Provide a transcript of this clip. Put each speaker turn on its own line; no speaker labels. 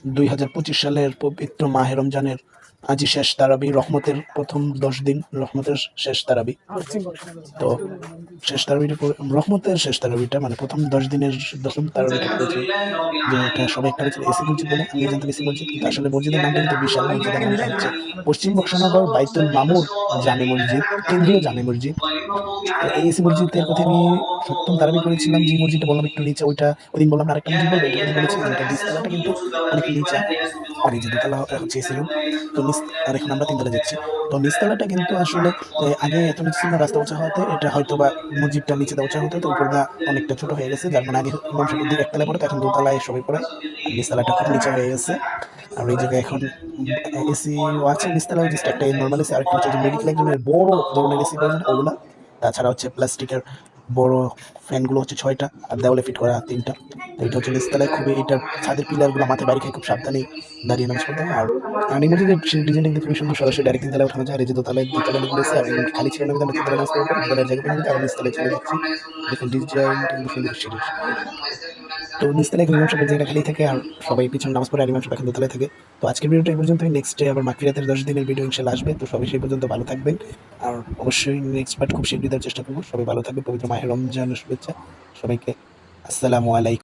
2025 সালের পবিত্র মাহে রমজানের আজই শেষ তারাবি, রহমতের প্রথম 10 দিন, রহমতের শেষ তারাবি। তো শেষ তারাবিটা রহমতের শেষ তারাবিটা মানে প্রথম 10 দিনের 10ম তারাবিটা করেছি, যেটা সবাই একটা হচ্ছে এসি মসজিদ বলে। আমি জানতাম এসি মসজিদ, কিন্তু আসলে মসজিদের নামটা কিন্তু বিশাল। মসজিদের নামটা হচ্ছে পশ্চিম বক্সনগর বাইতুল মামুর জামে মসজিদ, কেন্দ্রীয় জামে মসজিদ। তো এই এসি মসজিদের কথা আমি সপ্তম তারাবি করেছিলাম, যে মসজিদটা বললাম একটু নিচে, ওইটা ওইদিন বললাম না আরেকটা মসজিদ বলবো, এটা ওদিন বলেছি যে ওটা নিচতলাটা কিন্তু অনেক নিচে, আর এই যে দোতলা হচ্ছে এসি রুম। তো নিচ, আর এখন আমরা তিনতলা যাচ্ছি। তো নিচতলাটা কিন্তু আসলে আগে এত নিচে ছিল না, রাস্তা উঁচা হওয়াতে এটা হয়তো বা মসজিদটা নিচে উঁচা হতে হতো, উপরটা অনেকটা ছোট হয়ে গেছে, যার মানে আগে ইমাম সাহেব দিকে একতলায় পড়ে, এখন দোতলায় সবাই পড়ে, আর নিচতলাটা খুব নিচে হয়ে গেছে। আর এই জায়গায় এখন এসি আছে নিচতলায়, জাস্ট একটা নর্মাল এসি, আর একটা হচ্ছে যে মেডিকেল একজনের বড় ধরনের এসি প্রয়োজন ওগুলা। তাছাড়া হচ্ছে প্লাস্টিকের বড় ফ্যানগুলো হচ্ছে 6টা, আর দেওয়ালে ফিট করা 3টা। তো এটা হচ্ছে নিচতলায়, খুবই এটার ছাদের পিলারগুলো মাথায় বাড়ি খায়, খুব সাবধানে দাঁড়িয়ে নামাজ পড়তে হয়। আর আমি বলছি যে ডিজাইনটা কিন্তু খুবই সুন্দর, সরাসরি ডাইরেক্ট তিনতলায় ওঠানো যায়। আর এই যে দোতলায় লিখে দিয়েছে, আর এমনকি খালি ছিল না, কিন্তু আমরা তিনতলায় নামাজ পড়বো, তিনতলায় জায়গা পেয়ে নিতে আর নিচতলায় চলে যাচ্ছি। দেখেন ডিজাইনটা কিন্তু সুন্দর সিঁড়ির। তো নিচতলায় এখন ইমাম সাহেবের জায়গাটা খালি থাকে, আর সবাই পিছনে নামাজ পড়ে, আর ইমাম সাহেব এখন দোতলায় থাকে। তো আজকের ভিডিওটা এই পর্যন্তই। নেক্সট ডে আবার মাগফিরাতের 10 দিনের ভিডিও ইনশাআল্লাহ আসবে। তো সবাই সেই পর্যন্ত ভালো থাকবেন, আর অবশ্যই নেক্সট পার্ট খুব শীঘ্রই দেওয়ার চেষ্টা করবো। সবাই ভালো থাকবে, পবিত্র মাহে রমজানের শুভেচ্ছা সবাইকে। আসসালামু আলাইকুম।